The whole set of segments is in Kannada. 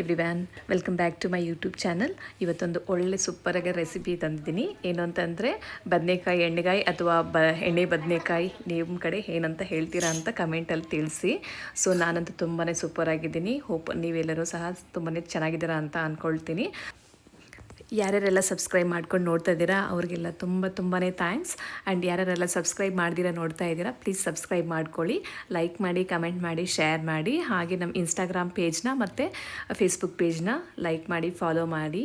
ಎವ್ರಿವ್ಯಾನ್, welcome back to my YouTube channel. ಇವತ್ತೊಂದು ಒಳ್ಳೆ ಸೂಪರಾಗಿ ರೆಸಿಪಿ ತಂದಿದ್ದೀನಿ. ಏನು ಅಂತಂದರೆ ಬದನೆಕಾಯಿ ಎಣ್ಣೆಗಾಯಿ ಅಥವಾ ಎಣ್ಣೆ ಬದನೆಕಾಯಿ ನಿಮ್ಮ ಕಡೆ ಏನಂತ ಹೇಳ್ತೀರಾ ಅಂತ ಕಮೆಂಟಲ್ಲಿ ತಿಳಿಸಿ. ಸೊ ನಾನಂತೂ ತುಂಬಾ ಸೂಪರಾಗಿದ್ದೀನಿ. ಹೋಪ್ ನೀವೆಲ್ಲರೂ ಸಹ ತುಂಬಾ ಚೆನ್ನಾಗಿದ್ದೀರಾ ಅಂತ ಅಂದ್ಕೊಳ್ತೀನಿ. ಯಾರ್ಯಾರೆಲ್ಲ ಸಬ್ಸ್ಕ್ರೈಬ್ ಮಾಡ್ಕೊಂಡು ನೋಡ್ತಾ ಇದ್ದೀರಾ ಅವ್ರಿಗೆಲ್ಲ ತುಂಬಾ ಥ್ಯಾಂಕ್ಸ್. ಆ್ಯಂಡ್ ಯಾರ್ಯಾರೆಲ್ಲ ಸಬ್ಸ್ಕ್ರೈಬ್ ಮಾಡ್ದಿರಾ ನೋಡ್ತಾ ಇದ್ದೀರಾ ಪ್ಲೀಸ್ ಸಬ್ಸ್ಕ್ರೈಬ್ ಮಾಡ್ಕೊಳ್ಳಿ, ಲೈಕ್ ಮಾಡಿ, ಕಮೆಂಟ್ ಮಾಡಿ, ಶೇರ್ ಮಾಡಿ. ಹಾಗೆ ನಮ್ಮ ಇನ್ಸ್ಟಾಗ್ರಾಮ್ ಪೇಜ್ನ ಮತ್ತು ಫೇಸ್ಬುಕ್ ಪೇಜ್ನ ಲೈಕ್ ಮಾಡಿ, ಫಾಲೋ ಮಾಡಿ.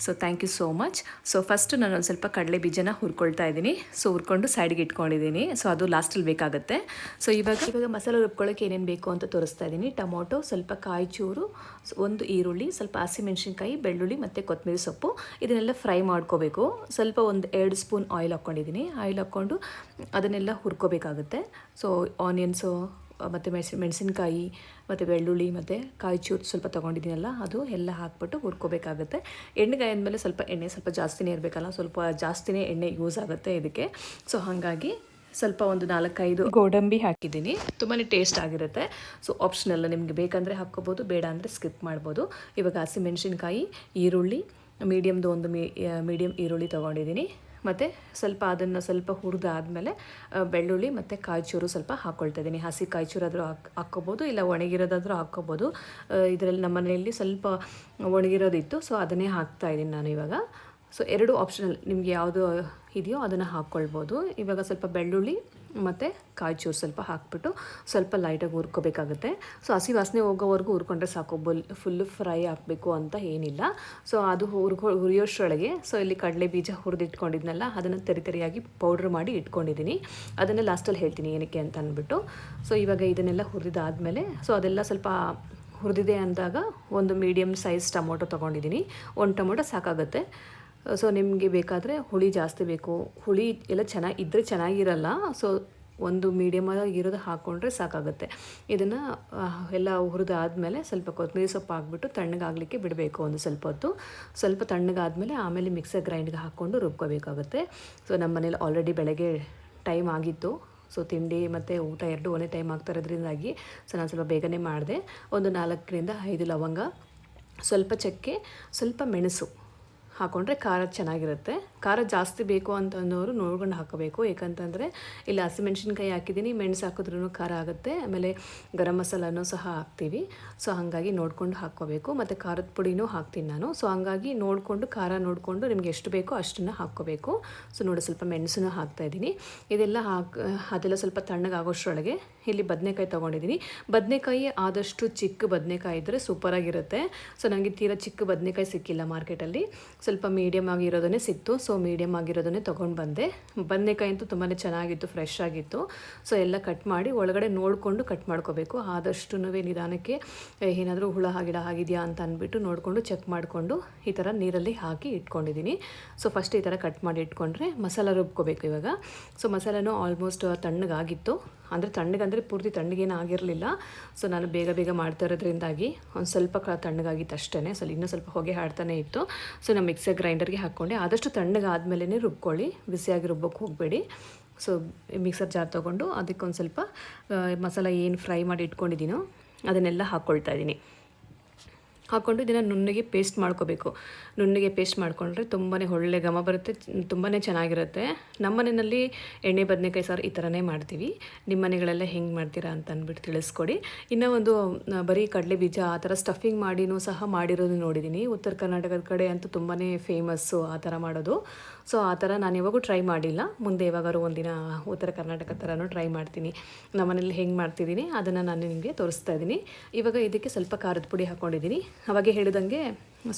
So thank you so much. So first ನಾನು ಒಂದು ಸ್ವಲ್ಪ ಕಡಲೆ ಬೀಜನ ಹುರ್ಕೊಳ್ತಾ ಇದ್ದೀನಿ. ಸೊ ಹುರ್ಕೊಂಡು ಸೈಡ್ಗೆ ಇಟ್ಕೊಂಡಿದ್ದೀನಿ. ಸೊ ಅದು ಲಾಸ್ಟಲ್ಲಿ ಬೇಕಾಗುತ್ತೆ. ಸೊ ಇವಾಗ ಮಸಾಲೆ ರುಬ್ಕೊಳ್ಳೋಕೆ ಏನೇನು ಬೇಕು ಅಂತ ತೋರಿಸ್ತಾ ಇದ್ದೀನಿ. ಟೊಮೊಟೊ, ಸ್ವಲ್ಪ ಕಾಯಿ ಚೂರು, ಒಂದು ಈರುಳ್ಳಿ, ಸ್ವಲ್ಪ ಹಸಿಮೆಣಸಿನ್ಕಾಯಿ, ಬೆಳ್ಳುಳ್ಳಿ ಮತ್ತು ಕೊತ್ತಂಬರಿ ಸೊಪ್ಪು, ಇದನ್ನೆಲ್ಲ ಫ್ರೈ ಮಾಡ್ಕೋಬೇಕು. ಸ್ವಲ್ಪ ಒಂದು 2 ಸ್ಪೂನ್ ಆಯಿಲ್ ಹಾಕ್ಕೊಂಡಿದ್ದೀನಿ. ಆಯಿಲ್ ಹಾಕ್ಕೊಂಡು ಅದನ್ನೆಲ್ಲ ಹುರ್ಕೋಬೇಕಾಗುತ್ತೆ. ಸೊ ಆನಿಯನ್ಸು ಮತ್ತು ಮೆಣಸಿನ್ಕಾಯಿ ಮತ್ತು ಬೆಳ್ಳುಳ್ಳಿ ಮತ್ತು ಕಾಯಿ ಚೂರು ಸ್ವಲ್ಪ ತೊಗೊಂಡಿದ್ದೀನಲ್ಲ ಅದು ಎಲ್ಲ ಹಾಕ್ಬಿಟ್ಟು ಹುರ್ಕೋಬೇಕಾಗುತ್ತೆ. ಎಣ್ಣೆಗಾಯಿ ಅಂದಮೇಲೆ ಸ್ವಲ್ಪ ಜಾಸ್ತಿನೇ ಇರಬೇಕಲ್ಲ, ಸ್ವಲ್ಪ ಜಾಸ್ತಿನೇ ಎಣ್ಣೆ ಯೂಸ್ ಆಗುತ್ತೆ ಇದಕ್ಕೆ. ಸೊ ಹಾಗಾಗಿ ಸ್ವಲ್ಪ ಒಂದು 4-5 ಗೋಡಂಬಿ ಹಾಕಿದ್ದೀನಿ. ತುಂಬಾ ಟೇಸ್ಟ್ ಆಗಿರುತ್ತೆ. ಸೊ ಆಪ್ಷನಲ್ಲ, ನಿಮಗೆ ಬೇಕಂದರೆ ಹಾಕ್ಕೋಬೋದು, ಬೇಡ ಅಂದರೆ ಸ್ಕಿಪ್ ಮಾಡ್ಬೋದು. ಇವಾಗ ಹಸಿಮೆಣಸಿನ್ಕಾಯಿ, ಈರುಳ್ಳಿ, ಮೀಡಿಯಮ್ದು ಒಂದು ಮೀಡಿಯಮ್ ಈರುಳ್ಳಿ ತೊಗೊಂಡಿದ್ದೀನಿ. ಮತ್ತು ಅದನ್ನು ಸ್ವಲ್ಪ ಹುರಿದಾದ್ಮೇಲೆ ಬೆಳ್ಳುಳ್ಳಿ ಮತ್ತು ಕಾಯಿ ಚೂರು ಸ್ವಲ್ಪ ಹಾಕ್ಕೊಳ್ತಾ ಇದ್ದೀನಿ. ಹಸಿ ಕಾಯಿ ಚೂರು ಆದರೂ ಹಾಕ್ಕೋಬೋದು, ಇಲ್ಲ ಒಣಗಿರೋದಾದರೂ ಹಾಕ್ಕೋಬೋದು. ಇದರಲ್ಲಿ ನಮ್ಮ ಮನೆಯಲ್ಲಿ ಸ್ವಲ್ಪ ಒಣಗಿರೋದಿತ್ತು, ಸೊ ಅದನ್ನೇ ಹಾಕ್ತಾಯಿದ್ದೀನಿ ನಾನು ಇವಾಗ. ಸೊ 2 ಆಪ್ಷನಲ್, ನಿಮಗೆ ಯಾವುದು ಇದೆಯೋ ಅದನ್ನು ಹಾಕ್ಕೊಳ್ಬೋದು. ಇವಾಗ ಸ್ವಲ್ಪ ಬೆಳ್ಳುಳ್ಳಿ ಮತ್ತು ಕಾಯಿ ಚೂರು ಸ್ವಲ್ಪ ಹಾಕ್ಬಿಟ್ಟು ಸ್ವಲ್ಪ ಲೈಟಾಗಿ ಹುರ್ಕೋಬೇಕಾಗುತ್ತೆ. ಸೊ ಹಸಿ ವಾಸನೆ ಹೋಗೋವರೆಗೂ ಹುರ್ಕೊಂಡ್ರೆ ಸಾಕು, ಫುಲ್ಲು ಫ್ರೈ ಹಾಕಬೇಕು ಅಂತ ಏನಿಲ್ಲ. ಸೊ ಅದು ಹುರಿಯೋಷ್ಟರೊಳಗೆ ಸೊ ಇಲ್ಲಿ ಕಡಲೆ ಬೀಜ ಹುರಿದಿಟ್ಕೊಂಡಿದ್ನಲ್ಲ ಅದನ್ನು ತರಿಯಾಗಿ ಪೌಡ್ರ್ ಮಾಡಿ ಇಟ್ಕೊಂಡಿದ್ದೀನಿ. ಅದನ್ನು ಲಾಸ್ಟಲ್ಲಿ ಹೇಳ್ತೀನಿ ಏನಕ್ಕೆ ಅಂತ ಅಂದ್ಬಿಟ್ಟು. ಸೊ ಇವಾಗ ಇದನ್ನೆಲ್ಲ ಹುರಿದಾದ್ಮೇಲೆ ಸೊ ಅದೆಲ್ಲ ಸ್ವಲ್ಪ ಹುರಿದಿದೆ ಅಂದಾಗ ಒಂದು ಮೀಡಿಯಮ್ ಸೈಜ್ ಟೊಮೊಟೊ ತೊಗೊಂಡಿದ್ದೀನಿ. ಒಂದು ಟೊಮೊಟೊ ಸಾಕಾಗುತ್ತೆ. ಸೊ ನಿಮಗೆ ಬೇಕಾದರೆ ಹುಳಿ ಜಾಸ್ತಿ ಬೇಕು, ಹುಳಿ ಎಲ್ಲ ಇದ್ದರೆ ಚೆನ್ನಾಗಿರಲ್ಲ. ಸೊ ಒಂದು ಮೀಡಿಯಮಾಗಿರೋದು ಹಾಕ್ಕೊಂಡ್ರೆ ಸಾಕಾಗುತ್ತೆ. ಇದನ್ನು ಎಲ್ಲ ಹುರಿದಾದ್ಮೇಲೆ ಸ್ವಲ್ಪ ಕೊತ್ತಂಬರಿ ಸೊಪ್ಪು ಹಾಕ್ಬಿಟ್ಟು ತಣ್ಣಗಾಗಲಿಕ್ಕೆ ಬಿಡಬೇಕು ಒಂದು ಸ್ವಲ್ಪ ಹೊತ್ತು. ಸ್ವಲ್ಪ ತಣ್ಣಗಾದ್ಮೇಲೆ ಆಮೇಲೆ ಮಿಕ್ಸರ್ ಗ್ರೈಂಡ್ಗೆ ಹಾಕ್ಕೊಂಡು ರುಬ್ಕೋಬೇಕಾಗುತ್ತೆ. ಸೊ ನಮ್ಮ ಮನೇಲಿ ಆಲ್ರೆಡಿ ಬೆಳಗ್ಗೆ ಟೈಮ್ ಆಗಿತ್ತು. ಸೊ ತಿಂಡಿ ಮತ್ತು ಊಟ 2 ಒಂದೇ ಟೈಮ್ ಆಗ್ತಾ ಇರೋದ್ರಿಂದಾಗಿ ಸೊ ನಾನು ಸ್ವಲ್ಪ ಬೇಗನೆ ಮಾಡಿದೆ. ಒಂದು 4-5 ಲವಂಗ, ಸ್ವಲ್ಪ ಚಕ್ಕೆ, ಸ್ವಲ್ಪ ಮೆಣಸು ಹಾಕ್ಕೊಂಡ್ರೆ ಖಾರ ಚೆನ್ನಾಗಿರುತ್ತೆ. ಖಾರ ಜಾಸ್ತಿ ಬೇಕು ಅಂತಂದವರು ನೋಡ್ಕೊಂಡು ಹಾಕೋಬೇಕು. ಏಕಂತಂದರೆ ಇಲ್ಲಿ ಹಸಿಮೆಣ್ಸಿನ್ಕಾಯಿ ಹಾಕಿದ್ದೀನಿ, ಮೆಣಸು ಹಾಕಿದ್ರೂ ಖಾರ ಆಗುತ್ತೆ. ಆಮೇಲೆ ಗರಂ ಮಸಾಲನೂ ಸಹ ಹಾಕ್ತೀವಿ. ಸೊ ಹಾಗಾಗಿ ನೋಡ್ಕೊಂಡು ಹಾಕ್ಕೋಬೇಕು. ಮತ್ತು ಖಾರದ ಪುಡಿನೂ ಹಾಕ್ತೀನಿ ನಾನು. ಸೊ ಹಾಗಾಗಿ ಖಾರ ನೋಡಿಕೊಂಡು ನಿಮ್ಗೆ ಎಷ್ಟು ಬೇಕೋ ಅಷ್ಟನ್ನು ಹಾಕ್ಕೋಬೇಕು. ಸೊ ನೋಡಿ ಸ್ವಲ್ಪ ಮೆಣಸನ್ನು ಹಾಕ್ತಾಯಿದ್ದೀನಿ. ಅದೆಲ್ಲ ಸ್ವಲ್ಪ ತಣ್ಣಗಾಗೋಷ್ಟರೊಳಗೆ ಇಲ್ಲಿ ಬದನೆಕಾಯಿ ತೊಗೊಂಡಿದ್ದೀನಿ. ಬದನೆಕಾಯಿ ಆದಷ್ಟು ಚಿಕ್ಕ ಬದನೆಕಾಯಿ ಇದ್ದರೆ ಸೂಪರಾಗಿರುತ್ತೆ. ಸೊ ನನಗೆ ತೀರಾ ಚಿಕ್ಕ ಬದನೆಕಾಯಿ ಸಿಕ್ಕಿಲ್ಲ ಮಾರ್ಕೆಟಲ್ಲಿ, ಸ್ವಲ್ಪ ಮೀಡಿಯಮ್ ಆಗಿರೋದನ್ನೇ ಸಿಕ್ತು. ಸೊ ಮೀಡಿಯಮ್ ಆಗಿರೋದನ್ನೇ ತೊಗೊಂಡು ಬಂದೆ. ಬದನೆಕಾಯಿ ಅಂತೂ ತುಂಬಾ ಚೆನ್ನಾಗಿತ್ತು, ಫ್ರೆಶ್ ಆಗಿತ್ತು. ಸೊ ಎಲ್ಲ ಕಟ್ ಮಾಡಿ ಒಳಗಡೆ ನೋಡಿಕೊಂಡು ಕಟ್ ಮಾಡ್ಕೋಬೇಕು. ಆದಷ್ಟು ನಿಧಾನಕ್ಕೆ ಏನಾದರೂ ಹುಳ ಆಗಿದೆಯಾ ಅಂತ ಅಂದ್ಬಿಟ್ಟು ನೋಡಿಕೊಂಡು ಚೆಕ್ ಮಾಡಿಕೊಂಡು ಈ ಥರ ನೀರಲ್ಲಿ ಹಾಕಿ ಇಟ್ಕೊಂಡಿದ್ದೀನಿ. ಸೊ ಫಸ್ಟ್ ಈ ಥರ ಕಟ್ ಮಾಡಿ ಇಟ್ಕೊಂಡ್ರೆ ಮಸಾಲ ರುಬ್ಕೋಬೇಕು ಇವಾಗ. ಸೊ ಮಸಾಲನೂ ಆಲ್ಮೋಸ್ಟ್ ತಣ್ಣಗಾಗಿತ್ತು. ಅಂದರೆ ಪೂರ್ತಿ ತಣ್ಣಗೇನು ಆಗಿರಲಿಲ್ಲ. ಸೊ ನಾನು ಬೇಗ ಮಾಡ್ತಾ ಇರೋದ್ರಿಂದಾಗಿ ಒಂದು ಸ್ವಲ್ಪ ತಣ್ಣಗಾಗಿತ್ತು ಅಷ್ಟೇ. ಇನ್ನೂ ಸ್ವಲ್ಪ ಹೊಗೆ ಹಾಡ್ತಾನೆ ಇತ್ತು. ಸೊ ನಾನು ಮಿಕ್ಸರ್ ಗ್ರೈಂಡರ್ಗೆ ಹಾಕ್ಕೊಂಡೆ. ಆದಷ್ಟು ತಣ್ಣಗಾದ್ಮೇಲೆ ರುಬ್ಕೊಳ್ಳಿ, ಬಿಸಿಯಾಗಿ ರುಬ್ಬೋಕ್ಕೆ ಹೋಗಬೇಡಿ. ಸೊ ಮಿಕ್ಸರ್ ಜಾರ್ ತೊಗೊಂಡು ಅದಕ್ಕೊಂದು ಸ್ವಲ್ಪ ಮಸಾಲ ಏನು ಫ್ರೈ ಮಾಡಿ ಇಟ್ಕೊಂಡಿದ್ದೀನೋ ಅದನ್ನೆಲ್ಲ ಹಾಕ್ಕೊಳ್ತಾ ಇದ್ದೀನಿ. ಹಾಕ್ಕೊಂಡು ಇದನ್ನು ನುಣ್ಣಗೆ ಪೇಸ್ಟ್ ಮಾಡ್ಕೋಬೇಕು. ನುಣ್ಣಗೆ ಪೇಸ್ಟ್ ಮಾಡಿಕೊಂಡ್ರೆ ತುಂಬಾ ಒಳ್ಳೆ ಘಮ ಬರುತ್ತೆ, ತುಂಬಾ ಚೆನ್ನಾಗಿರುತ್ತೆ. ನಮ್ಮ ಮನೆಯಲ್ಲಿ ಎಣ್ಣೆ ಬದನೆಕಾಯಿ ಸಾರು ಈ ಥರನೇ ಮಾಡ್ತೀವಿ. ನಿಮ್ಮ ಮನೆಗಳೆಲ್ಲ ಹೆಂಗೆ ಮಾಡ್ತೀರಾ ಅಂತ ಅಂದ್ಬಿಟ್ಟು ತಿಳಿಸ್ಕೊಡಿ. ಇನ್ನೂ ಒಂದು ಬರೀ ಕಡಲೆ ಬೀಜ ಆ ಥರ ಸ್ಟಫಿಂಗ್ ಮಾಡಿನೂ ಸಹ ಮಾಡಿರೋದು ನೋಡಿದ್ದೀನಿ. ಉತ್ತರ ಕರ್ನಾಟಕದ ಕಡೆ ಅಂತೂ ತುಂಬಾ ಫೇಮಸ್ಸು ಆ ಥರ ಮಾಡೋದು. ಸೊ ಆ ಥರ ನಾನು ಯಾವಾಗೂ ಟ್ರೈ ಮಾಡಿಲ್ಲ. ಮುಂದೆ ಯಾವಾಗಾದ್ರು ಒಂದಿನ ಉತ್ತರ ಕರ್ನಾಟಕ ಥರನೂ ಟ್ರೈ ಮಾಡ್ತೀನಿ. ನಮ್ಮ ಮನೇಲಿ ಹೆಂಗೆ ಮಾಡ್ತಿದ್ದೀನಿ ಅದನ್ನು ನಾನು ನಿಮಗೆ ತೋರಿಸ್ತಾ ಇದ್ದೀನಿ. ಇವಾಗ ಇದಕ್ಕೆ ಸ್ವಲ್ಪ ಖಾರದ ಪುಡಿ ಹಾಕ್ಕೊಂಡಿದ್ದೀನಿ. ಅವಾಗೆ ಹೇಳಿದಂಗೆ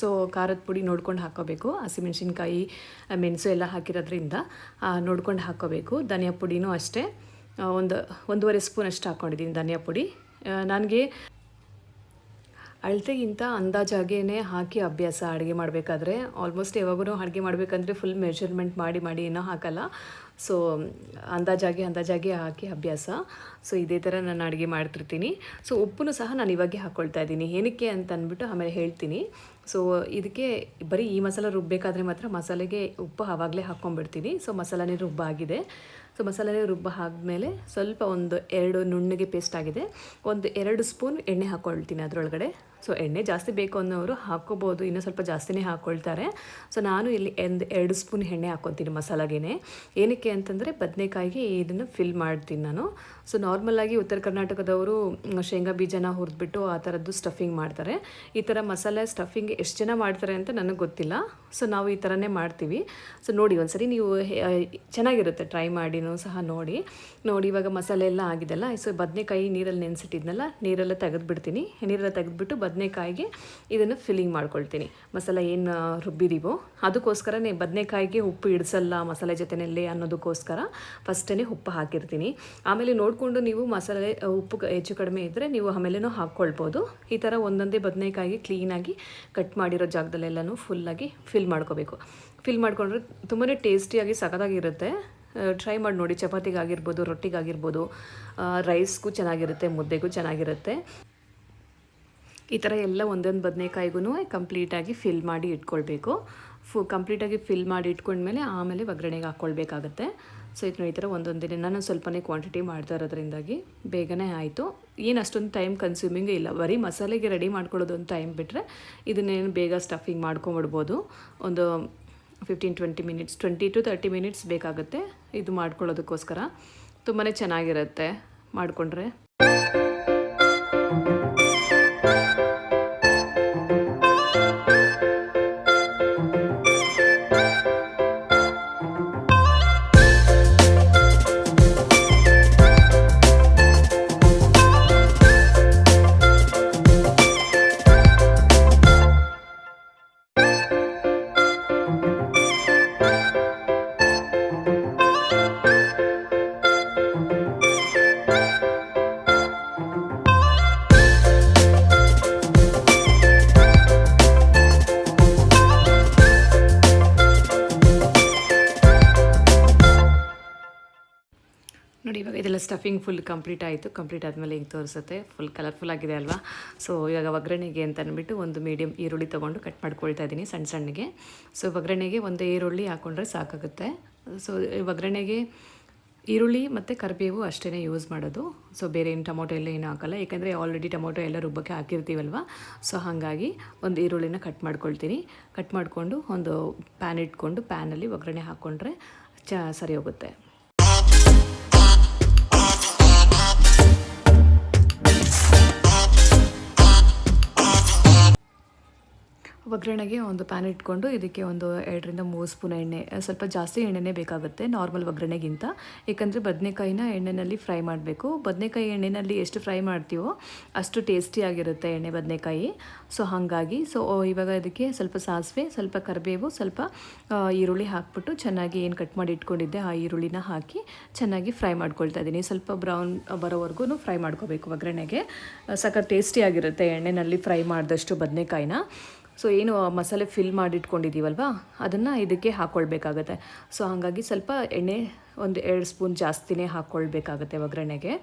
ಸೊ ಖಾರದ ಪುಡಿ ನೋಡ್ಕೊಂಡು ಹಾಕ್ಕೋಬೇಕು. ಹಸಿಮೆಣ್ಸಿನ್ಕಾಯಿ, ಮೆಣಸು ಎಲ್ಲ ಹಾಕಿರೋದ್ರಿಂದ ನೋಡ್ಕೊಂಡು ಹಾಕ್ಕೋಬೇಕು. ಧನಿಯಾ ಪುಡಿನೂ ಅಷ್ಟೇ, 1.5 ಸ್ಪೂನ್ ಅಷ್ಟು ಹಾಕ್ಕೊಂಡಿದ್ದೀನಿ ಧನಿಯಾ ಪುಡಿ. ನನಗೆ ಅಳತೆಗಿಂತ ಅಂದಾಜಾಗೇ ಹಾಕಿ ಅಭ್ಯಾಸ ಅಡುಗೆ ಮಾಡಬೇಕಾದ್ರೆ. ಆಲ್ಮೋಸ್ಟ್ ಯಾವಾಗೂ ಅಡುಗೆ ಮಾಡಬೇಕಂದ್ರೆ ಫುಲ್ ಮೆಜರ್ಮೆಂಟ್ ಮಾಡಿ ಏನೋ ಹಾಕಲ್ಲ. ಸೊ ಅಂದಾಜಾಗಿ ಹಾಕಿ ಅಭ್ಯಾಸ. ಸೊ ಇದೇ ಥರ ನಾನು ಅಡುಗೆ ಮಾಡ್ತಿರ್ತೀನಿ. ಸೊ ಉಪ್ಪನ್ನು ಸಹ ನಾನು ಇವಾಗೆ ಹಾಕ್ಕೊಳ್ತಾ ಇದ್ದೀನಿ. ಏನಕ್ಕೆ ಅಂತ ಅಂದ್ಬಿಟ್ಟು ಆಮೇಲೆ ಹೇಳ್ತೀನಿ. ಸೊ ಇದಕ್ಕೆ ಬರೀ ಈ ಮಸಾಲೆ ರುಬ್ಬಬೇಕಾದ್ರೆ ಮಾತ್ರ ಮಸಾಲೆಗೆ ಉಪ್ಪು ಆವಾಗಲೇ ಹಾಕ್ಕೊಂಡ್ಬಿಡ್ತೀನಿ. ಸೊ ಮಸಾಲೆನೇ ರುಬ್ಬಾಗಿದೆ. ಸೊ ಮಸಾಲೆ ರುಬ್ಬ ಆದಮೇಲೆ ಸ್ವಲ್ಪ 2 ನುಣ್ಣಗೆ ಪೇಸ್ಟ್ ಆಗಿದೆ. 2 ಸ್ಪೂನ್ ಎಣ್ಣೆ ಹಾಕ್ಕೊಳ್ತೀನಿ ಅದರೊಳಗಡೆ. ಸೊ ಎಣ್ಣೆ ಜಾಸ್ತಿ ಬೇಕು ಅನ್ನೋರು ಹಾಕ್ಕೋಬೋದು, ಇನ್ನೂ ಸ್ವಲ್ಪ ಜಾಸ್ತಿನೇ ಹಾಕ್ಕೊಳ್ತಾರೆ. ಸೊ ನಾನು ಇಲ್ಲಿ 2 ಸ್ಪೂನ್ ಎಣ್ಣೆ ಹಾಕ್ಕೊತೀನಿ ಮಸಾಲಾಗೆ. ಏನಕ್ಕೆ ಅಂತಂದರೆ ಬದನೆಕಾಯಿಗೆ ಇದನ್ನು ಫಿಲ್ ಮಾಡ್ತೀನಿ ನಾನು. ಸೊ ನಾರ್ಮಲಾಗಿ ಉತ್ತರ ಕರ್ನಾಟಕದವರು ಶೇಂಗಾ ಬೀಜನ ಹುರಿದ್ಬಿಟ್ಟು ಆ ಥರದ್ದು ಸ್ಟಫಿಂಗ್ ಮಾಡ್ತಾರೆ. ಈ ಥರ ಮಸಾಲೆ ಸ್ಟಫಿಂಗ್ ಎಷ್ಟು ಜನ ಮಾಡ್ತಾರೆ ಅಂತ ನನಗೆ ಗೊತ್ತಿಲ್ಲ. ಸೊ ನಾವು ಈ ಥರನೇ ಮಾಡ್ತೀವಿ. ಸೊ ನೋಡಿ ಒಂದ್ಸರಿ ನೀವು ಚೆನ್ನಾಗಿರುತ್ತೆ, ಟ್ರೈ ಮಾಡಿನೂ ಸಹ ನೋಡಿ. ಇವಾಗ ಮಸಾಲೆ ಎಲ್ಲ ಆಗಿದೆಲ್ಲ. ಸೊ ಬದನೆಕಾಯಿ ನೀರಲ್ಲಿ ನೆನೆಸಿಟ್ಟಿದ್ನಲ್ಲ, ನೀರೆಲ್ಲ ತೆಗೆದುಬಿಡ್ತೀನಿ. ನೀರೆಲ್ಲ ತೆಗೆದುಬಿಟ್ಟು ಬದನೆಕಾಯಿಗೆ ಇದನ್ನು ಫಿಲ್ಲಿಂಗ್ ಮಾಡ್ಕೊಳ್ತೀನಿ. ಮಸಾಲೆ ಏನು ರುಬ್ಬಿದೀವೋ ಅದಕ್ಕೋಸ್ಕರನೇ ಬದನೆಕಾಯಿಗೆ ಉಪ್ಪು ಇಡಿಸಲ್ಲ ಮಸಾಲೆ ಜೊತೆಯಲ್ಲಿ ಅನ್ನೋದಕ್ಕೋಸ್ಕರ ಫಸ್ಟೇ ಉಪ್ಪು ಹಾಕಿರ್ತೀನಿ. ಆಮೇಲೆ ನೋಡಿಕೊಂಡು ನೀವು ಮಸಾಲೆ ಉಪ್ಪು ಹೆಚ್ಚು ಕಡಿಮೆ ಇದ್ದರೆ ನೀವು ಆಮೇಲೆನೂ ಹಾಕ್ಕೊಳ್ಬೋದು. ಈ ಥರ ಒಂದೊಂದೇ ಬದನೆಕಾಯಿಗೆ ಕ್ಲೀನಾಗಿ ಕಟ್ ಮಾಡಿರೋ ಜಾಗದಲ್ಲೆಲ್ಲನೂ ಫುಲ್ಲಾಗಿ ಫಿಲ್ ಮಾಡ್ಕೋಬೇಕು. ಫಿಲ್ ಮಾಡಿಕೊಂಡ್ರೆ ತುಂಬಾ ಟೇಸ್ಟಿಯಾಗಿ ಸಖತ್ತಾಗಿರುತ್ತೆ. ಟ್ರೈ ಮಾಡಿ ನೋಡಿ. ಚಪಾತಿಗಾಗಿರ್ಬೋದು, ರೊಟ್ಟಿಗಾಗಿರ್ಬೋದು, ರೈಸ್ಗೂ ಚೆನ್ನಾಗಿರುತ್ತೆ, ಮುದ್ದೆಗೂ ಚೆನ್ನಾಗಿರುತ್ತೆ. ಈ ಥರ ಎಲ್ಲ ಒಂದೊಂದು ಬದನೆಕಾಯಿಗೂ ಕಂಪ್ಲೀಟಾಗಿ ಫಿಲ್ ಮಾಡಿ ಇಟ್ಕೊಳ್ಬೇಕು. ಕಂಪ್ಲೀಟಾಗಿ ಫಿಲ್ ಮಾಡಿ ಇಟ್ಕೊಂಡ್ಮೇಲೆ ಆಮೇಲೆ ಒಗ್ಗರಣೆಗೆ ಹಾಕ್ಕೊಳ್ಬೇಕಾಗತ್ತೆ. ಸೊ ಈ ಥರ ಒಂದೊಂದಿನ ನಾನು ಸ್ವಲ್ಪನೇ ಕ್ವಾಂಟಿಟಿ ಮಾಡ್ತಾ ಇರೋದ್ರಿಂದಾಗಿ ಬೇಗನೆ ಆಯಿತು. ಏನು ಅಷ್ಟೊಂದು ಟೈಮ್ ಕನ್ಸ್ಯೂಮಿಂಗ್ ಇಲ್ಲ. ಬರೀ ಮಸಾಲೆಗೆ ರೆಡಿ ಮಾಡ್ಕೊಳ್ಳೋದು ಒಂದು ಟೈಮ್ ಬಿಟ್ಟರೆ ಇದನ್ನೇನು ಬೇಗ ಸ್ಟಫಿಂಗ್ ಮಾಡ್ಕೊಂಬಿಡ್ಬೋದು. ಒಂದು 15-20 ಮಿನಿಟ್ಸ್, 20 to 30 ಮಿನಿಟ್ಸ್ ಬೇಕಾಗುತ್ತೆ ಇದು ಮಾಡ್ಕೊಳ್ಳೋದಕ್ಕೋಸ್ಕರ. ತುಂಬಾ ಚೆನ್ನಾಗಿರುತ್ತೆ ಮಾಡಿಕೊಂಡ್ರೆ. ನೋಡಿ ಇವಾಗ ಇದೆಲ್ಲ ಸ್ಟಫಿಂಗ್ ಫುಲ್ ಕಂಪ್ಲೀಟ್ ಆಯಿತು. ಕಂಪ್ಲೀಟ್ ಆದಮೇಲೆ ಈಗ ತೋರಿಸುತ್ತೆ, ಫುಲ್ ಕಲರ್ಫುಲ್ ಆಗಿದೆ ಅಲ್ವಾ. ಸೊ ಇವಾಗ ಒಗ್ಗರಣೆಗೆ ಅಂತ ಅಂದ್ಬಿಟ್ಟು ಒಂದು ಮೀಡಿಯಮ್ ಈರುಳ್ಳಿ ತೊಗೊಂಡು ಕಟ್ ಮಾಡ್ಕೊಳ್ತಾ ಇದ್ದೀನಿ ಸಣ್ಣ ಸಣ್ಣಗೆ. ಸೊ ಒಗ್ಗರಣೆಗೆ ಒಂದು ಈರುಳ್ಳಿ ಹಾಕ್ಕೊಂಡ್ರೆ ಸಾಕಾಗುತ್ತೆ. ಸೊ ಒಗ್ಗರಣೆಗೆ ಈರುಳ್ಳಿ ಮತ್ತು ಕರಿಬೇವು ಅಷ್ಟೇ ಯೂಸ್ ಮಾಡೋದು. ಸೊ ಬೇರೆ ಏನು ಟೊಮೊಟೊ ಎಲ್ಲ ಏನೂ ಹಾಕಲ್ಲ, ಯಾಕೆಂದರೆ ಆಲ್ರೆಡಿ ಟೊಮೊಟೊ ಎಲ್ಲ ರುಬ್ಬಕ್ಕೆ ಹಾಕಿರ್ತೀವಲ್ವ. ಸೊ ಹಾಗಾಗಿ ಒಂದು ಈರುಳ್ಳಿನ ಕಟ್ ಮಾಡ್ಕೊಳ್ತೀನಿ. ಕಟ್ ಮಾಡಿಕೊಂಡು ಒಂದು ಪ್ಯಾನ್ ಇಟ್ಕೊಂಡು ಪ್ಯಾನಲ್ಲಿ ಒಗ್ಗರಣೆ ಹಾಕ್ಕೊಂಡ್ರೆ ಸರಿ ಹೋಗುತ್ತೆ. ಒಗ್ಗರಣೆಗೆ ಒಂದು ಪ್ಯಾನ್ ಇಟ್ಕೊಂಡು ಇದಕ್ಕೆ ಒಂದು 2-3 ಸ್ಪೂನ್ ಎಣ್ಣೆ, ಸ್ವಲ್ಪ ಜಾಸ್ತಿ ಎಣ್ಣೆನೇ ಬೇಕಾಗುತ್ತೆ ನಾರ್ಮಲ್ ಒಗ್ಗರಣೆಗಿಂತ. ಏಕೆಂದರೆ ಬದನೆಕಾಯಿನ ಎಣ್ಣೆಯಲ್ಲಿ ಫ್ರೈ ಮಾಡಬೇಕು. ಬದನೆಕಾಯಿ ಎಣ್ಣೆಯಲ್ಲಿ ಎಷ್ಟು ಫ್ರೈ ಮಾಡ್ತೀವೋ ಅಷ್ಟು ಟೇಸ್ಟಿಯಾಗಿರುತ್ತೆ ಎಣ್ಣೆ ಬದನೆಕಾಯಿ. ಸೊ ಹಾಗಾಗಿ ಇವಾಗ ಇದಕ್ಕೆ ಸ್ವಲ್ಪ ಸಾಸಿವೆ, ಸ್ವಲ್ಪ ಕರಿಬೇವು, ಸ್ವಲ್ಪ ಈರುಳ್ಳಿ ಹಾಕ್ಬಿಟ್ಟು ಚೆನ್ನಾಗಿ ಏನು ಕಟ್ ಮಾಡಿ ಇಟ್ಕೊಂಡಿದ್ದೆ ಆ ಈರುಳ್ಳಿನ ಹಾಕಿ ಚೆನ್ನಾಗಿ ಫ್ರೈ ಮಾಡ್ಕೊಳ್ತಾ ಇದ್ದೀನಿ. ಸ್ವಲ್ಪ ಬ್ರೌನ್ ಬರೋವರೆಗೂ ಫ್ರೈ ಮಾಡ್ಕೋಬೇಕು. ಒಗ್ಗರಣೆಗೆ ಸಖತ್ ಟೇಸ್ಟಿಯಾಗಿರುತ್ತೆ ಎಣ್ಣೆಯಲ್ಲಿ ಫ್ರೈ ಮಾಡಿದಷ್ಟು ಬದನೆಕಾಯಿನ. ಸೊ ಏನು ಮಸಾಲೆ ಫಿಲ್ ಮಾಡಿಟ್ಕೊಂಡಿದ್ದೀವಲ್ವ ಅದನ್ನು ಇದಕ್ಕೆ ಹಾಕ್ಕೊಳ್ಬೇಕಾಗತ್ತೆ. ಸೊ ಹಾಗಾಗಿ ಸ್ವಲ್ಪ ಎಣ್ಣೆ ಒಂದು 2 ಸ್ಪೂನ್ ಜಾಸ್ತಿನೇ ಹಾಕ್ಕೊಳ್ಬೇಕಾಗತ್ತೆ ಒಗ್ಗರಣೆಗೆ.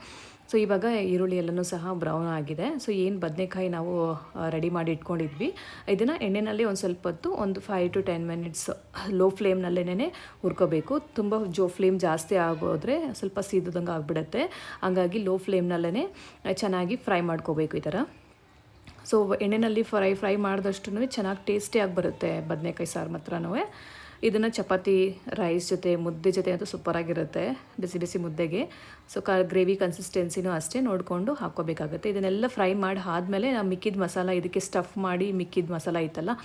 ಸೊ ಇವಾಗ ಈರುಳ್ಳಿ ಎಲ್ಲನೂ ಸಹ ಬ್ರೌನ್ ಆಗಿದೆ. ಸೊ ಏನು ಬದನೆಕಾಯಿ ನಾವು ರೆಡಿ ಮಾಡಿ ಇಟ್ಕೊಂಡಿದ್ವಿ ಇದನ್ನು ಎಣ್ಣೆಯಲ್ಲಿ ಒಂದು ಸ್ವಲ್ಪ ಹೊತ್ತು, ಒಂದು 5 to 10 ಮಿನಿಟ್ಸ್ ಲೋ ಫ್ಲೇಮ್ನಲ್ಲೇ ಹುರ್ಕೋಬೇಕು. ತುಂಬ ಫ್ಲೇಮ್ ಜಾಸ್ತಿ ಆಗೋದ್ರೆ ಸ್ವಲ್ಪ ಸೀದದಂಗೆ ಆಗಿಬಿಡುತ್ತೆ. ಹಾಗಾಗಿ ಲೋ ಫ್ಲೇಮ್ನಲ್ಲೇ ಚೆನ್ನಾಗಿ ಫ್ರೈ ಮಾಡ್ಕೋಬೇಕು ಈ ಥರ. ಸೊ ಎಣ್ಣೆಯಲ್ಲಿ ಫ್ರೈ ಮಾಡಿದಷ್ಟು ಚೆನ್ನಾಗಿ ಟೇಸ್ಟಿಯಾಗಿ ಬರುತ್ತೆ ಬದನೆಕಾಯಿ ಸಾರು ಮಾತ್ರನೂ. ಇದನ್ನು ಚಪಾತಿ, ರೈಸ್ ಜೊತೆ, ಮುದ್ದೆ ಜೊತೆ ಅಂತೂ ಸೂಪರಾಗಿರುತ್ತೆ, ಬಿಸಿ ಬಿಸಿ ಮುದ್ದೆಗೆ. ಸೊ ಗ್ರೇವಿ ಕನ್ಸಿಸ್ಟೆನ್ಸಿನೂ ಅಷ್ಟೇ ನೋಡಿಕೊಂಡು ಹಾಕ್ಕೋಬೇಕಾಗುತ್ತೆ. ಇದನ್ನೆಲ್ಲ ಫ್ರೈ ಮಾಡಿ ಆದಮೇಲೆ ನಾವು ಮಿಕ್ಕಿದ ಮಸಾಲ, ಇದಕ್ಕೆ ಸ್ಟಫ್ ಮಾಡಿ ಮಿಕ್ಕಿದ ಮಸಾಲ ಇತ್ತಲ್ಲ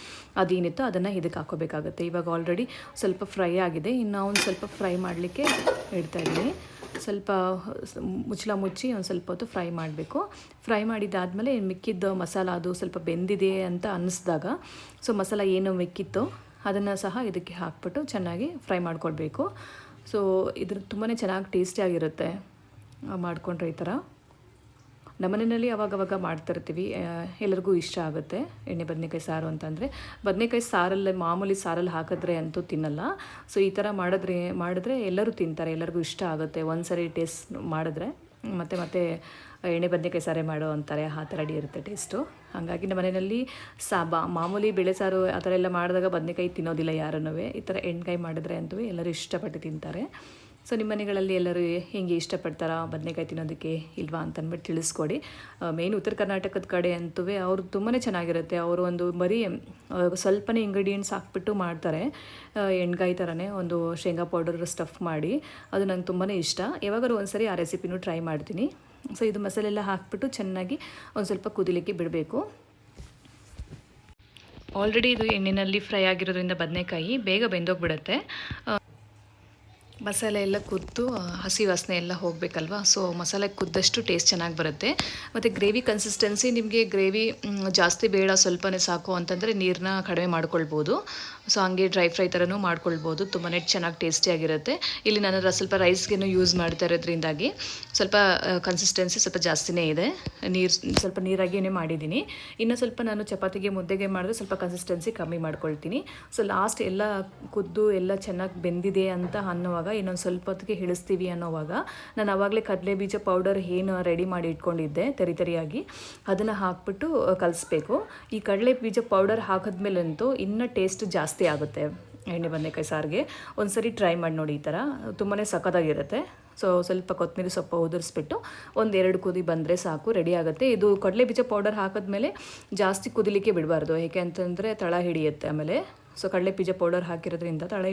ಅದೇನಿತ್ತು ಅದನ್ನು ಇದಕ್ಕೆ ಹಾಕ್ಕೋಬೇಕಾಗುತ್ತೆ. ಇವಾಗ ಆಲ್ರೆಡಿ ಸ್ವಲ್ಪ ಫ್ರೈ ಆಗಿದೆ, ಇನ್ನು ಒಂದು ಸ್ವಲ್ಪ ಫ್ರೈ ಮಾಡಲಿಕ್ಕೆ ಇಡ್ತಾಯಿದ್ದೀನಿ. ಸ್ವಲ್ಪ ಮುಚ್ಚಳ ಮುಚ್ಚಿ ಒಂದು ಸ್ವಲ್ಪ ಹೊತ್ತು ಫ್ರೈ ಮಾಡಬೇಕು. ಫ್ರೈ ಮಾಡಿದ್ದಾದಮೇಲೆ ಮಿಕ್ಕಿದ್ದು ಮಸಾಲ ಅದು ಸ್ವಲ್ಪ ಬೆಂದಿದೆ ಅಂತ ಅನ್ನಿಸ್ದಾಗ ಸೊ ಮಸಾಲ ಏನು ಮಿಕ್ಕಿತ್ತು ಅದನ್ನು ಸಹ ಇದಕ್ಕೆ ಹಾಕ್ಬಿಟ್ಟು ಚೆನ್ನಾಗಿ ಫ್ರೈ ಮಾಡ್ಕೊಳ್ಬೇಕು. ಸೊ ಇದ್ರ ತುಂಬಾ ಚೆನ್ನಾಗಿ ಟೇಸ್ಟಿಯಾಗಿರುತ್ತೆ ಮಾಡಿಕೊಂಡ್ರೆ ಈ ಥರ. ನಮ್ಮನೆಯಲ್ಲಿ ಅವಾಗವಾಗ ಮಾಡ್ತಿರ್ತೀವಿ, ಎಲ್ಲರಿಗೂ ಇಷ್ಟ ಆಗುತ್ತೆ ಎಣ್ಣೆ ಬದನೆಕಾಯಿ ಸಾರು ಅಂತಂದರೆ. ಬದನೆಕಾಯಿ ಸಾರಲ್ಲಿ ಮಾಮೂಲಿ ಸಾರಲ್ಲಿ ಹಾಕಿದ್ರೆ ಅಂತೂ ತಿನ್ನಲ್ಲ. ಸೊ ಈ ಥರ ಮಾಡಿದ್ರೆ ಎಲ್ಲರೂ ತಿಂತಾರೆ, ಎಲ್ಲರಿಗೂ ಇಷ್ಟ ಆಗುತ್ತೆ. ಒಂದು ಸರಿ ಟೇಸ್ಟ್ ಮಾಡಿದ್ರೆ ಮತ್ತೆ ಎಣ್ಣೆ ಬದನೆಕಾಯಿ ಸಾರೇ ಮಾಡೋ ಅಂತಾರೆ, ಆ ಥರ ರೆಡಿ ಇರುತ್ತೆ ಟೇಸ್ಟು. ಹಾಗಾಗಿ ನಮ್ಮ ಮನೆಯಲ್ಲಿ ಮಾಮೂಲಿ ಬೇಳೆ ಸಾರು ಆ ಥರ ಎಲ್ಲ ಮಾಡಿದಾಗ ಬದನೆಕಾಯಿ ತಿನ್ನೋದಿಲ್ಲ ಯಾರನ್ನೂ. ಈ ಥರ ಎಣ್ಣೆಕಾಯಿ ಮಾಡಿದ್ರೆ ಅಂತೂ ಎಲ್ಲರೂ ಇಷ್ಟಪಟ್ಟು ತಿಂತಾರೆ. ಸೊ ನಿಮ್ಮ ಮನೆಗಳಲ್ಲಿ ಎಲ್ಲರೂ ಹೆಂಗೆ ಇಷ್ಟಪಡ್ತಾರಾ ಬದನೆಕಾಯಿ ತಿನ್ನೋದಕ್ಕೆ ಇಲ್ವಾ ಅಂತ ಅಂದ್ಬಿಟ್ಟು ತಿಳಿಸ್ಕೊಡಿ. ಮೇನ್ ಉತ್ತರ ಕರ್ನಾಟಕದ ಕಡೆ ಅಂತೂ ಅವ್ರು ತುಂಬಾ ಚೆನ್ನಾಗಿರುತ್ತೆ. ಅವರು ಒಂದು ಬರೀ ಸ್ವಲ್ಪನೇ ಇಂಗ್ರೀಡಿಯೆಂಟ್ಸ್ ಹಾಕ್ಬಿಟ್ಟು ಮಾಡ್ತಾರೆ, ಎಣ್ಗಾಯಿ ಥರನೇ ಒಂದು ಶೇಂಗಾ ಪೌಡರ್ ಸ್ಟಫ್ ಮಾಡಿ. ಅದು ನಂಗೆ ತುಂಬಾ ಇಷ್ಟ. ಯಾವಾಗಾದ್ರೂ ಒಂದ್ಸರಿ ಆ ರೆಸಿಪಿನೂ ಟ್ರೈ ಮಾಡ್ತೀನಿ. ಸೊ ಇದು ಮಸಾಲೆ ಎಲ್ಲ ಹಾಕ್ಬಿಟ್ಟು ಚೆನ್ನಾಗಿ ಒಂದು ಸ್ವಲ್ಪ ಕುದಿಲಿಕ್ಕೆ ಬಿಡಬೇಕು. ಆಲ್ರೆಡಿ ಇದು ಎಣ್ಣೆಯಲ್ಲಿ ಫ್ರೈ ಆಗಿರೋದ್ರಿಂದ ಬದನೆಕಾಯಿ ಬೇಗ ಬೆಂದೋಗ್ಬಿಡುತ್ತೆ. ಮಸಾಲೆ ಎಲ್ಲ ಕುದ್ದು ಹಸಿ ವಾಸನೆ ಎಲ್ಲ ಹೋಗಬೇಕಲ್ವ. ಸೊ ಮಸಾಲೆ ಕುದ್ದಷ್ಟು ಟೇಸ್ಟ್ ಚೆನ್ನಾಗಿ ಬರುತ್ತೆ. ಮತ್ತು ಗ್ರೇವಿ ಕನ್ಸಿಸ್ಟೆನ್ಸಿ ನಿಮಗೆ ಗ್ರೇವಿ ಜಾಸ್ತಿ ಬೇಡ ಸ್ವಲ್ಪನೇ ಸಾಕು ಅಂತಂದರೆ ನೀರನ್ನ ಕಡಿಮೆ ಮಾಡ್ಕೊಳ್ಬೋದು. ಸೊ ಹಂಗೆ ಡ್ರೈ ಫ್ರೈ ಥರನೂ ಮಾಡ್ಕೊಳ್ಬೋದು. ತುಂಬಾ ಚೆನ್ನಾಗಿ ಟೇಸ್ಟಿಯಾಗಿರುತ್ತೆ. ಇಲ್ಲಿ ನಾನು ಸ್ವಲ್ಪ ರೈಸ್ಗೇನು ಯೂಸ್ ಮಾಡ್ತಾ ಇರೋದ್ರಿಂದಾಗಿ ಸ್ವಲ್ಪ ಕನ್ಸಿಸ್ಟೆನ್ಸಿ ಸ್ವಲ್ಪ ಜಾಸ್ತಿನೇ ಇದೆ. ಸ್ವಲ್ಪ ನೀರಾಗಿಯೇ ಮಾಡಿದ್ದೀನಿ. ಇನ್ನು ಸ್ವಲ್ಪ ನಾನು ಚಪಾತಿಗೆ ಮುದ್ದೆಗೆ ಮಾಡಿದ್ರೆ ಸ್ವಲ್ಪ ಕನ್ಸಿಸ್ಟೆನ್ಸಿ ಕಮ್ಮಿ ಮಾಡ್ಕೊಳ್ತೀನಿ. ಸೊ ಲಾಸ್ಟ್ ಎಲ್ಲ ಕುದ್ದು ಎಲ್ಲ ಚೆನ್ನಾಗಿ ಬೆಂದಿದೆ ಅಂತ ಅನ್ನುವಾಗ ಇನ್ನೊಂದು ಸ್ವಲ್ಪ ಹೊತ್ತಿಗೆ ಇಳಿಸ್ತೀವಿ ಅನ್ನೋವಾಗ ನಾನು ಆವಾಗಲೇ ಕಡಲೆ ಬೀಜ ಪೌಡರ್ ಏನು ರೆಡಿ ಮಾಡಿ ಇಟ್ಕೊಂಡಿದ್ದೆ ತರಿಯಾಗಿ ಅದನ್ನು ಹಾಕ್ಬಿಟ್ಟು ಕಲಿಸ್ಬೇಕು. ಈ ಕಡಲೆ ಬೀಜ ಪೌಡರ್ ಹಾಕಿದ್ಮೇಲಂತೂ ಇನ್ನೂ ಟೇಸ್ಟ್ ಜಾಸ್ತಿ ಆಗುತ್ತೆ ಎಣ್ಣೆ ಬದನೆಕಾಯಿ ಸಾರಿಗೆ. ಒಂದ್ಸರಿ ಟ್ರೈ ಮಾಡಿ ನೋಡಿ, ಈ ಥರ ತುಂಬಾ ಸಖತ್ತಾಗಿರುತ್ತೆ. ಸೊ ಸ್ವಲ್ಪ ಕೊತ್ತಂಬರಿ ಸೊಪ್ಪು ಉದುರಿಸ್ಬಿಟ್ಟು 1-2 ಕುದಿ ಬಂದರೆ ಸಾಕು, ರೆಡಿ ಆಗುತ್ತೆ. ಇದು ಕಡಲೆ ಬೀಜ ಪೌಡರ್ ಹಾಕಿದ್ಮೇಲೆ ಜಾಸ್ತಿ ಕುದಿಲಿಕ್ಕೆ ಬಿಡಬಾರ್ದು, ಏಕೆ ಅಂತಂದರೆ ತಳ ಹಿಡಿಯುತ್ತೆ ಆಮೇಲೆ. ಸೊ ಕಡಲೆ ಬೀಜ ಪೌಡರ್ ಹಾಕಿರೋದ್ರಿಂದ ತಳ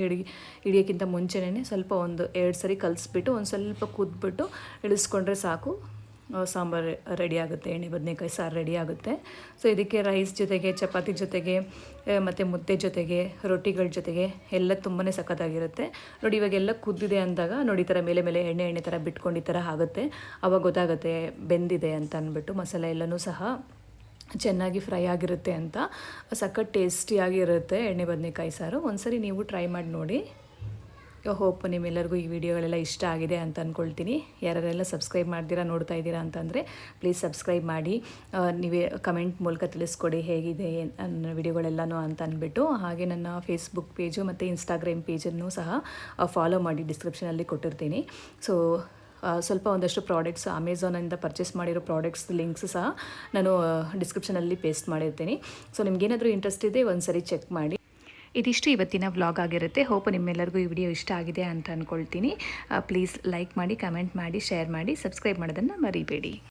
ಹಿಡಿಯೋಕ್ಕಿಂತ ಮುಂಚೆನೇ ಸ್ವಲ್ಪ 1-2 ಸರಿ ಕಲಿಸ್ಬಿಟ್ಟು ಒಂದು ಸ್ವಲ್ಪ ಕುದ್ಬಿಟ್ಟು ಇಳಿಸ್ಕೊಂಡ್ರೆ ಸಾಕು, ಸಾಂಬಾರು ರೆಡಿ ಆಗುತ್ತೆ, ಎಣ್ಣೆ ಬದನೆಕಾಯಿ ಸಾರು ರೆಡಿ ಆಗುತ್ತೆ. ಸೊ ಇದಕ್ಕೆ ರೈಸ್ ಜೊತೆಗೆ, ಚಪಾತಿ ಜೊತೆಗೆ, ಮತ್ತು ಮುದ್ದೆ ಜೊತೆಗೆ, ರೊಟ್ಟಿಗಳ ಜೊತೆಗೆ ಎಲ್ಲ ತುಂಬಾ ಸಖತ್ತಾಗಿರುತ್ತೆ. ನೋಡಿ ಇವಾಗೆಲ್ಲ ಕುದ್ದಿದೆ ಅಂದಾಗ ನೋಡಿ ಈ ಥರ ಮೇಲೆ ಎಣ್ಣೆ ಥರ ಬಿಟ್ಕೊಂಡು ಈ ಥರ ಆಗುತ್ತೆ. ಆವಾಗ ಗೊತ್ತಾಗುತ್ತೆ ಬೆಂದಿದೆ ಅಂತ ಅಂದ್ಬಿಟ್ಟು. ಮಸಾಲೆ ಎಲ್ಲನೂ ಸಹ ಚೆನ್ನಾಗಿ ಫ್ರೈ ಆಗಿರುತ್ತೆ ಅಂತ. ಸಖತ್ ಟೇಸ್ಟಿಯಾಗಿರುತ್ತೆ ಎಣ್ಣೆ ಬದನೆಕಾಯಿ ಸಾರು. ಒಂದ್ಸರಿ ನೀವು ಟ್ರೈ ಮಾಡಿ ನೋಡಿ. ಹೋಪ್ ನಿಮ್ಮೆಲ್ಲರಿಗೂ ಈ ವಿಡಿಯೋಗಳೆಲ್ಲ ಇಷ್ಟ ಆಗಿದೆ ಅಂತ ಅಂದ್ಕೊಳ್ತೀನಿ. ಯಾರೆಲ್ಲ ಸಬ್ಸ್ಕ್ರೈಬ್ ಮಾಡ್ತೀರಾ ನೋಡ್ತಾ ಇದ್ದೀರಾ ಅಂತಂದರೆ ಪ್ಲೀಸ್ ಸಬ್ಸ್ಕ್ರೈಬ್ ಮಾಡಿ. ನೀವೇ ಕಮೆಂಟ್ ಮೂಲಕ ತಿಳಿಸ್ಕೊಡಿ ಹೇಗಿದೆ ನನ್ನ ವಿಡಿಯೋಗಳೆಲ್ಲನೂ ಅಂತ ಅಂದ್ಬಿಟ್ಟು. ಹಾಗೆ ನನ್ನ ಫೇಸ್ಬುಕ್ ಪೇಜು ಮತ್ತು ಇನ್ಸ್ಟಾಗ್ರಾಮ್ ಪೇಜನ್ನು ಸಹ ಫಾಲೋ ಮಾಡಿ, ಡಿಸ್ಕ್ರಿಪ್ಷನಲ್ಲಿ ಕೊಟ್ಟಿರ್ತೀನಿ. ಸೊ ಒಂದಷ್ಟು ಪ್ರಾಡಕ್ಟ್ಸ್ ಅಮೆಝಾನಿಂದ ಪರ್ಚೇಸ್ ಮಾಡಿರೋ ಪ್ರಾಡಕ್ಟ್ಸ್ ಲಿಂಕ್ಸ್ ಸಹ ನಾನು ಡಿಸ್ಕ್ರಿಪ್ಷನಲ್ಲಿ ಪೇಸ್ಟ್ ಮಾಡಿರ್ತೀನಿ. ಸೊ ನಿಮಗೇನಾದರೂ ಇಂಟ್ರೆಸ್ಟ್ ಇದೆ ಒಂದ್ಸರಿ ಚೆಕ್ ಮಾಡಿ. ಇದಿಷ್ಟು ಇವತ್ತಿನ ವ್ಲಾಗ್ ಆಗಿರುತ್ತೆ. ಹೋಪ್ ನಿಮ್ಮೆಲ್ಲರಿಗೂ ಈ ವಿಡಿಯೋ ಇಷ್ಟ ಆಗಿದೆ ಅಂತ ಅಂದ್ಕೊಳ್ತೀನಿ. ಪ್ಲೀಸ್ ಲೈಕ್ ಮಾಡಿ, ಕಮೆಂಟ್ ಮಾಡಿ, ಶೇರ್ ಮಾಡಿ, ಸಬ್ಸ್ಕ್ರೈಬ್ ಮಾಡೋದನ್ನು ಮರಿಬೇಡಿ.